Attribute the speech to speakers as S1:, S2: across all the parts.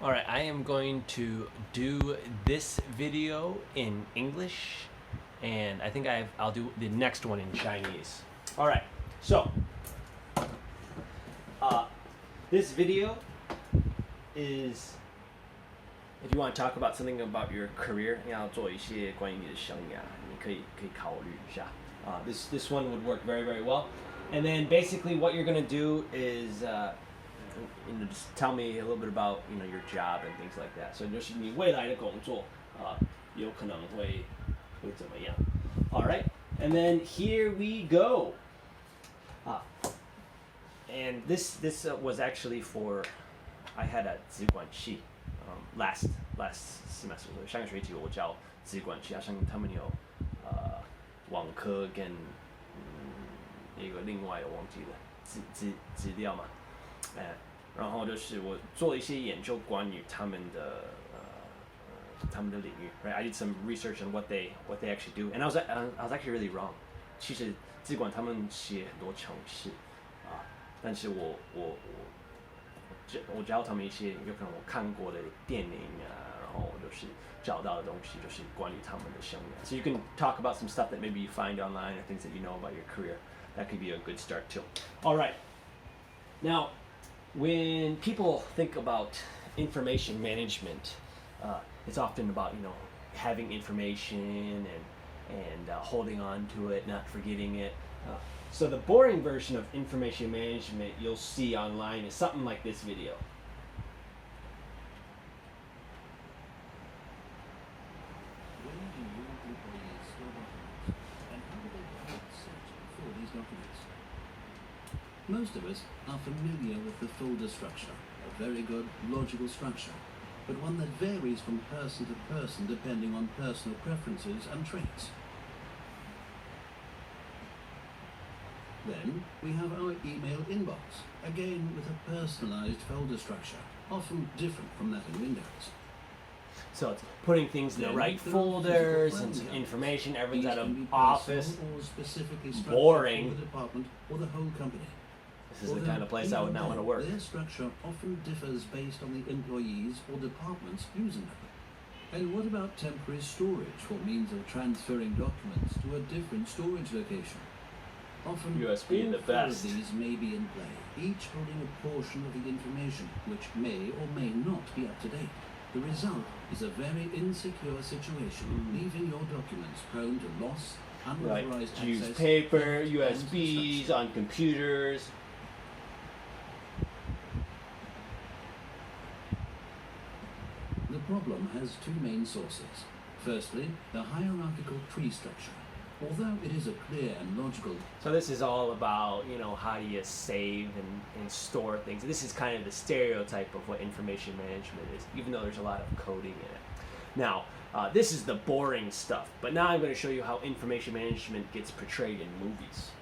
S1: All right, I am going to do this video in English, and I think I'll do the next one in Chinese. All right, so this video is if you want to talk about something about your career, 要做一些关于你的生涯，你可以考虑一下。This one would work very very well, and then basically what you're gonna do is just tell me a little bit about your job and things like that. So 就是你未来的工作有可能会怎么样。All right, and then here we go. And this was actually for I had a 资管系last semester. 上个学期我教资管系，好像他们有网科跟一个另外我忘记了资料嘛，然后就是我做了一些研究关于他们的领域。Right, I did some research on what they actually do, and I was actually really wrong. 其实资管他们写很多程式但是我教他们一些有可能我看过的电影然后就是找到的东西，就是关于他们的生涯。So you can talk about some stuff that maybe you find online or things that you know about your career. That could be a good start too. All right. Now, when people think about information management, it's often about having information and holding on to it, not forgetting it. So the boring version of information management you'll see online is something like this video.
S2: Where do your employees store documents, and how do they provide searching for these documents? Most of us are familiar with the folder structure, a very good logical structure, but one that varies from person to person depending on personal preferences and traits. Then we have our email inbox, again with a personalized folder structure, often different from that in Windows.
S1: So it's putting things in the right folders and some information. Everyone's at an office.
S2: Or specifically structured
S1: Boring.
S2: for the department or the whole company.
S1: This is the kind of place I would not want to work.
S2: Their structure often differs based on the employees or departments using them. And what about temporary storage for means of transferring documents to a different storage location? Often,
S1: USB
S2: all
S1: the
S2: four
S1: best.
S2: of these may be in play, each holding a portion of the information which may or may not be up to date. The result is a very insecure situation, leaving your documents prone to loss,
S1: Right,
S2: unauthorized access,
S1: use paper,
S2: and
S1: USBs
S2: destruction.
S1: on computers.
S2: The problem has two main sources. Firstly, the hierarchical tree structure. Although it is a clear and logical...
S1: So this is all about, how do you save and store things. This is kind of the stereotype of what information management is, even though there's a lot of coding in it. Now, this is the boring stuff, but now I'm going to show you how information management gets portrayed in movies.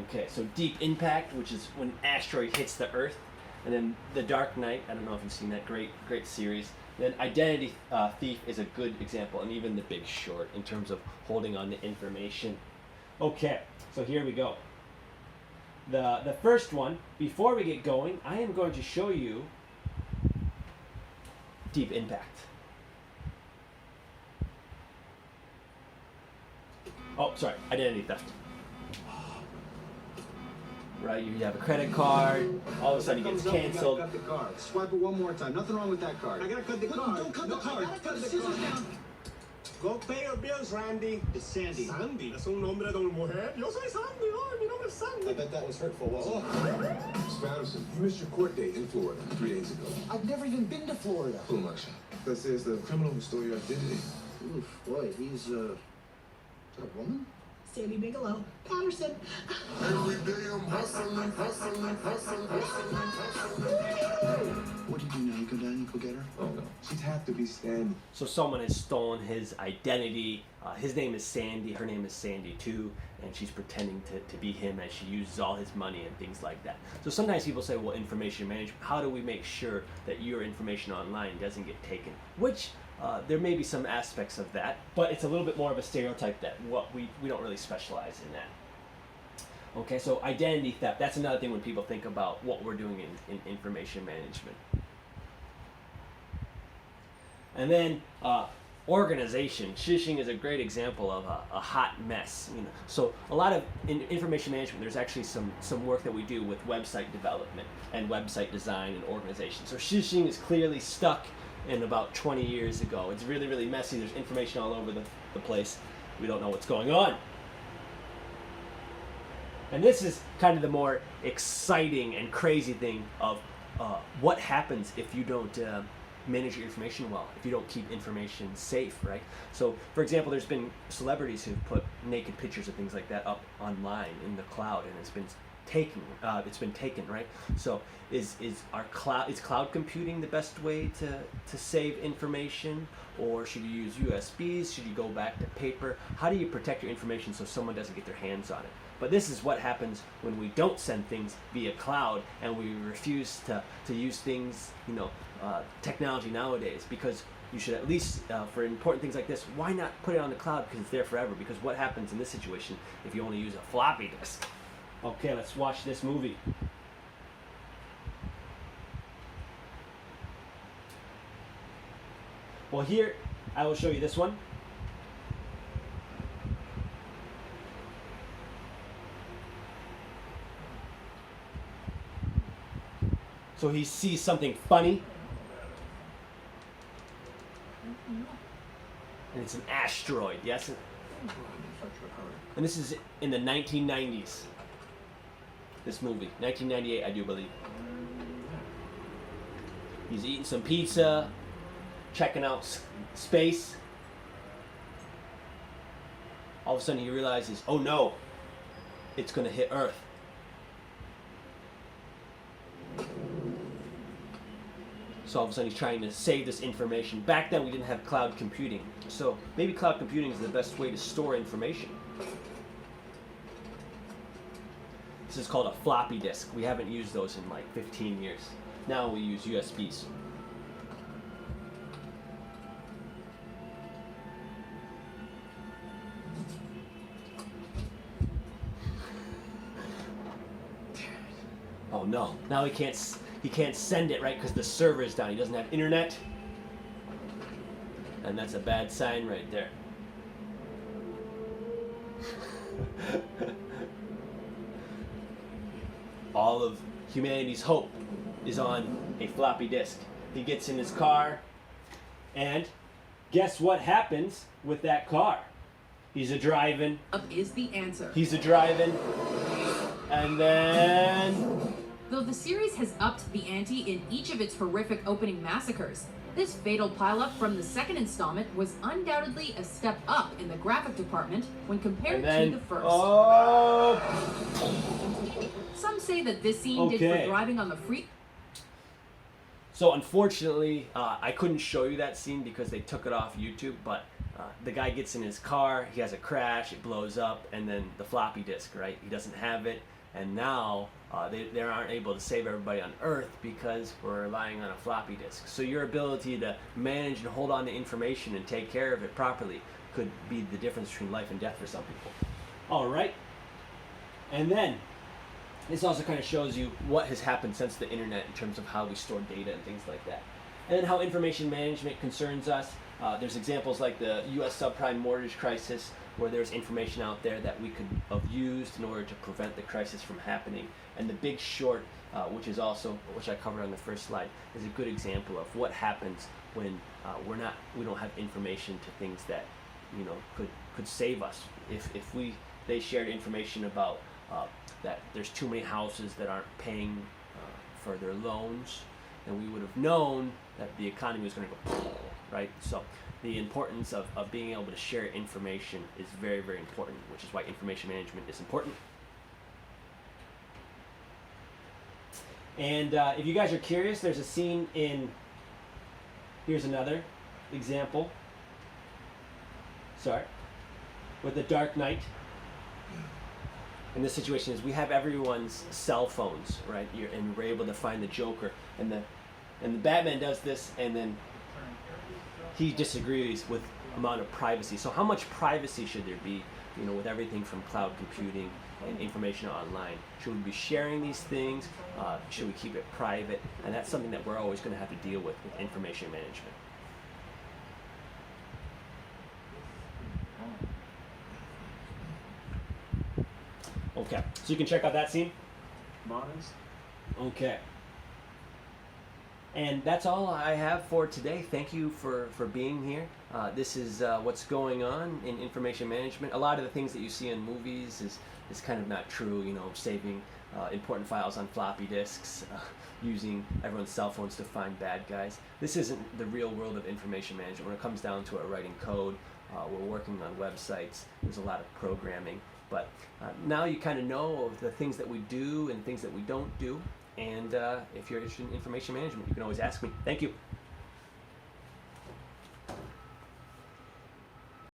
S1: Okay, so Deep Impact, which is when an asteroid hits the Earth, and then The Dark Knight, I don't know if you've seen that, great series. Then Identity Thief is a good example, and even The Big Short in terms of holding on to information. Okay, so here we go. The first one, before we get going, I am going to show you Deep Impact. Oh, sorry, Identity Theft. Right, you have a credit card, all of a sudden it gets canceled.
S3: Cut the card. Swipe it one more time. Nothing wrong with that card. I gotta cut the card. Don't cut the card. Cut the card. Go pay your bills, Randy. It's Sandy.
S4: Sandy, es un nombre de una mujer. Yo soy Sandy. Ay, mi nombre es Sandy.
S3: I bet that was hurtful, wasn't it? Miss Patterson, you missed your court date in Florida 3 days ago.
S5: I've never even been to Florida.
S3: Full much. This is the criminal who stole your identity.
S5: Oof, boy, he's a woman?
S6: Sandy Bigelow, Patterson.
S3: Every day I'm hustling.
S5: What did you know? You go down, you go get her?
S3: Oh, no. She'd have to be Sandy.
S1: So someone has stolen his identity. His name is Sandy, her name is Sandy too, and she's pretending to be him as she uses all his money and things like that. So sometimes people say, well, information management, how do we make sure that your information online doesn't get taken? Which there may be some aspects of that, but it's a little bit more of a stereotype that we don't really specialize in that. Okay, so identity theft, that's another thing when people think about what we're doing in information management. And then organization. Shishing is a great example of a hot mess. So a lot of information management, there's actually some work that we do with website development and website design and organization. So shishing is clearly stuck in about 20 years ago. It's really, really messy. There's information all over the place. We don't know what's going on. And this is kind of the more exciting and crazy thing of what happens if you don't manage your information well, if you don't keep information safe, right? So, for example, there's been celebrities who've put naked pictures of things like that up online in the cloud, and it's been taken, right? So, is cloud computing the best way to save information, or should you use USBs? Should you go back to paper? How do you protect your information so someone doesn't get their hands on it? But this is what happens when we don't send things via cloud and we refuse to use things, technology nowadays, because you should at least, for important things like this, why not put it on the cloud because it's there forever? Because what happens in this situation if you only use a floppy disk? Okay, let's watch this movie. Well, here, I will show you this one. So he sees something funny, and it's an asteroid, yes? And this is in the 1990s. This movie, 1998, I do believe. He's eating some pizza, checking out space. All of a sudden he realizes, oh no, it's going to hit Earth. So all of a sudden he's trying to save this information. Back then we didn't have cloud computing. So maybe cloud computing is the best way to store information. This is called a floppy disk. We haven't used those in like 15 years. Now we use USBs. Oh no, now he can't send it, right? Because the server's down. He doesn't have internet. And that's a bad sign right there. All of humanity's hope is on a floppy disk. He gets in his car, and guess what happens with that car? He's a driving.
S7: Up is the answer.
S1: He's a driving. And then...
S7: Though the series has upped the ante in each of its horrific opening massacres, this fatal pileup from the second installment was undoubtedly a step up in the graphic department when compared to the first.
S1: Oh!
S7: Some say that this scene did for driving on the free.
S1: So unfortunately, I couldn't show you that scene because they took it off YouTube, but the guy gets in his car, he has a crash, it blows up, and then the floppy disk, right? He doesn't have it, and now they aren't able to save everybody on Earth because we're relying on a floppy disk. So your ability to manage and hold on to information and take care of it properly could be the difference between life and death for some people. All right. And then this also kind of shows you what has happened since the internet in terms of how we store data and things like that. And then how information management concerns us. There's examples like the U.S. subprime mortgage crisis, where there's information out there that we could have used in order to prevent the crisis from happening. And The Big Short, which I covered on the first slide, is a good example of what happens when we don't have information to things that could save us. If they shared information about that there's too many houses that aren't paying for their loans, then we would have known that the economy was going to go, right? So the importance of being able to share information is very, very important, which is why information management is important. And if you guys are curious, there's a scene here's another example. With The Dark Knight. And this situation is we have everyone's cell phones, right? And we're able to find the Joker. And the Batman does this, and then he disagrees with amount of privacy. So how much privacy should there be, with everything from cloud computing and information online. Should we be sharing these things? Should we keep it private? And that's something that we're always going to have to deal with information management. Okay, so you can check out that scene.
S4: Modest.
S1: Okay. And that's all I have for today. Thank you for being here. This is what's going on in information management. A lot of the things that you see in movies is kind of not true, you know, saving important files on floppy disks, using everyone's cell phones to find bad guys. This isn't the real world of information management. When it comes down to it, writing code, we're working on websites, there's a lot of programming. But now you kind of know of the things that we do and things that we don't do. And if you're interested in information management, you can always ask me. Thank you.